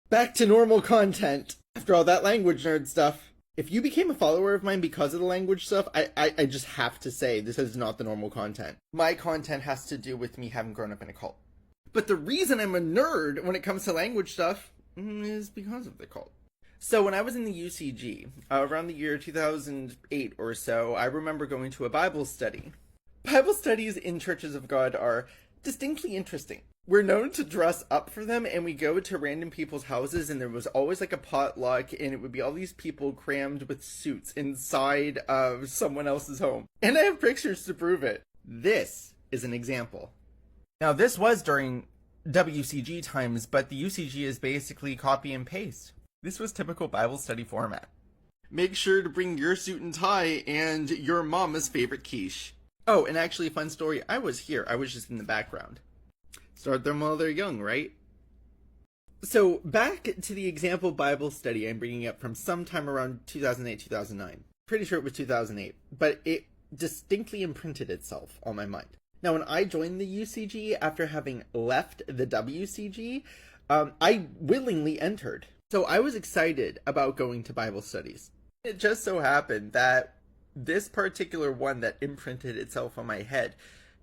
Back to normal content. After all that language nerd stuff. If you became a follower of mine because of the language stuff, I just have to say this is not the normal content. My content has to do with me having grown up in a cult. But the reason I'm a nerd when it comes to language stuff is because of the cult. So when I was in the UCG, around the year 2008 or so, I remember going to a Bible study. Bible studies in churches of God are distinctly interesting. We're known to dress up for them, and we go to random people's houses, and there was always like a potluck, and it would be all these people crammed with suits inside of someone else's home. And I have pictures to prove it. This is an example. Now, this was during WCG times, but the UCG is basically copy and paste. This was typical Bible study format. Make sure to bring your suit and tie and your mama's favorite quiche. Oh, and actually, fun story, I was here. I was just in the background. Start them while they're young, right? So, back to the example Bible study I'm bringing up from sometime around 2008, 2009. Pretty sure it was 2008, but it distinctly imprinted itself on my mind. Now, when I joined the UCG after having left the WCG, I willingly entered. So I was excited about going to Bible studies. It just so happened that this particular one that imprinted itself on my head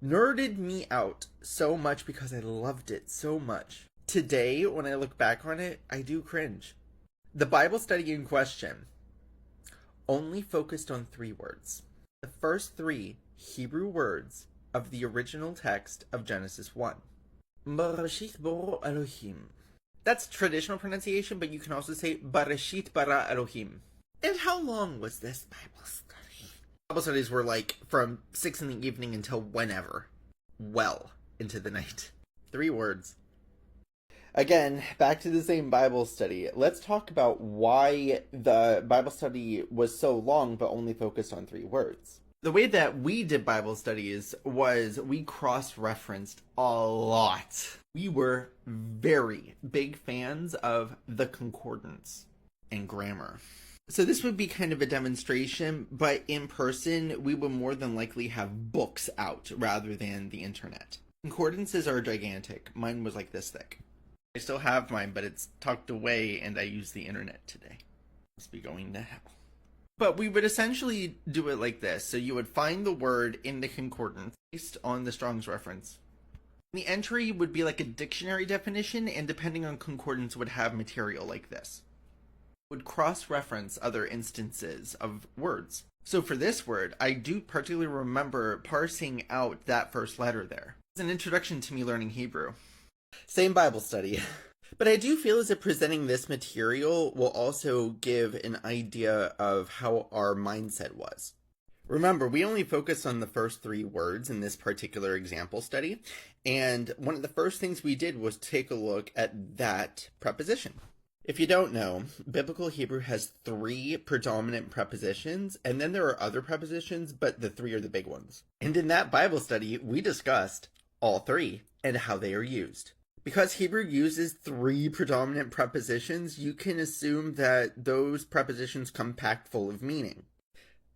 nerded me out so much because I loved it so much. Today, when I look back on it, I do cringe. The Bible study in question only focused on 3 words. The first 3 Hebrew words of the original text of Genesis 1. Bereshit bara Elohim. That's traditional pronunciation, but you can also say Bereshit bara Elohim. And how long was this Bible study? Bible studies were like from 6 in the evening until whenever. Well into the night. 3 words. Again, back to the same Bible study. Let's talk about why the Bible study was so long but only focused on 3 words. The way that we did Bible studies was we cross-referenced a lot. We were very big fans of the concordance and grammar. So this would be kind of a demonstration, but in person, we would more than likely have books out rather than the internet. Concordances are gigantic. Mine was like this thick. I still have mine, but it's tucked away and I use the internet today. Must be going to hell. But we would essentially do it like this. So you would find the word in the concordance based on the Strong's reference. The entry would be like a dictionary definition, and depending on concordance would have material like this. Would cross-reference other instances of words. So for this word, I do particularly remember parsing out that first letter there. It's an introduction to me learning Hebrew. Same Bible study. But I do feel as if presenting this material will also give an idea of how our mindset was. Remember, we only focused on the first 3 words in this particular example study, and one of the first things we did was take a look at that preposition. If you don't know, Biblical Hebrew has 3 predominant prepositions, and then there are other prepositions, but the 3 are the big ones. And in that Bible study, we discussed all 3 and how they are used. Because Hebrew uses 3 predominant prepositions, you can assume that those prepositions come packed full of meaning.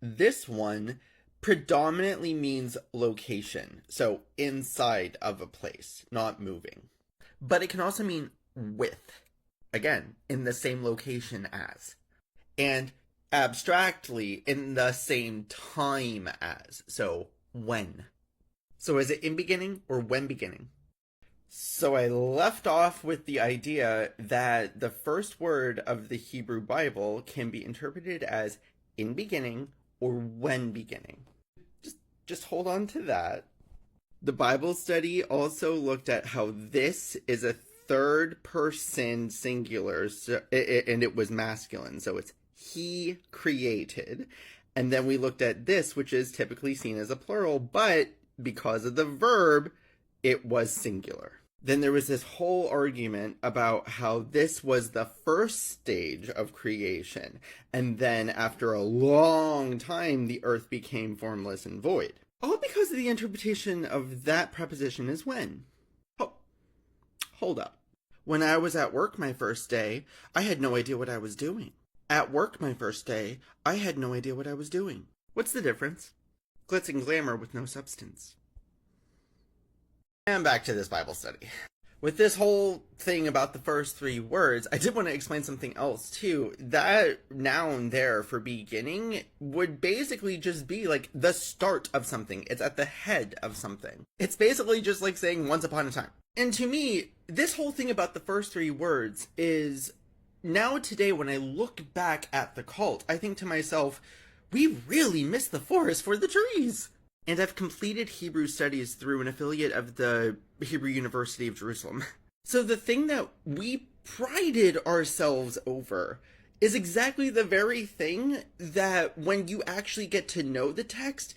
This one predominantly means location, so inside of a place, not moving. But it can also mean with, again, in the same location as, and abstractly in the same time as, so when. So is it in beginning or when beginning? So I left off with the idea that the first word of the Hebrew Bible can be interpreted as in beginning or when beginning. Just hold on to that. The Bible study also looked at how this is a 3rd person singular, and it was masculine, so it's he created. And then we looked at this, which is typically seen as a plural, but because of the verb, it was singular. Then there was this whole argument about how this was the first stage of creation, and then after a long time, the earth became formless and void. All because of the interpretation of that preposition as when. Oh, hold up. When I was at work my first day, I had no idea what I was doing. At work my first day, I had no idea what I was doing. What's the difference? Glitz and glamour with no substance. And back to this Bible study. With this whole thing about the first three words, I did want to explain something else too. That noun there for beginning would basically just be like the start of something. It's at the head of something. It's basically just like saying once upon a time. And to me, this whole thing about the first three words is now today when I look back at the cult, I think to myself, we really missed the forest for the trees. And I've completed Hebrew studies through an affiliate of the Hebrew University of Jerusalem. So the thing that we prided ourselves over is exactly the very thing that when you actually get to know the text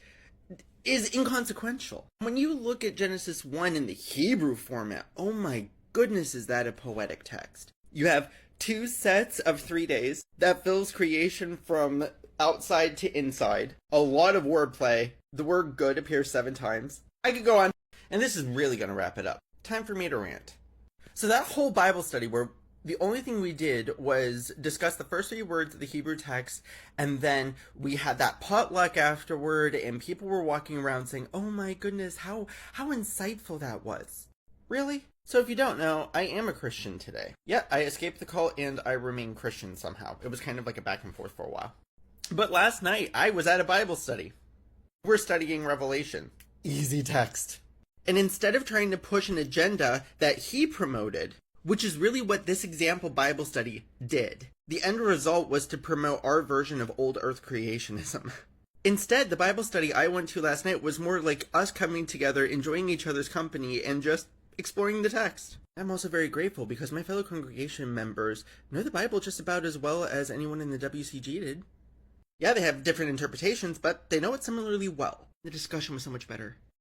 is inconsequential. When you look at Genesis 1 in the Hebrew format, oh my goodness, is that a poetic text. You have 2 sets of 3 days that fills creation from outside to inside. A lot of wordplay. The word good appears 7 times. I could go on. And this is really going to wrap it up. Time for me to rant. So that whole Bible study where the only thing we did was discuss the first 3 words of the Hebrew text, and then we had that potluck afterward, and people were walking around saying, oh my goodness, how insightful that was. Really? So if you don't know, I am a Christian today. Yeah, I escaped the cult and I remain Christian somehow. It was kind of like a back and forth for a while. But last night, I was at a Bible study. We're studying Revelation. Easy text. And instead of trying to push an agenda that he promoted, which is really what this example Bible study did, the end result was to promote our version of old earth creationism. Instead, the Bible study I went to last night was more like us coming together, enjoying each other's company, and just exploring the text. I'm also very grateful because my fellow congregation members know the Bible just about as well as anyone in the WCG did. Yeah, they have different interpretations, but they know it similarly well. The discussion was so much better.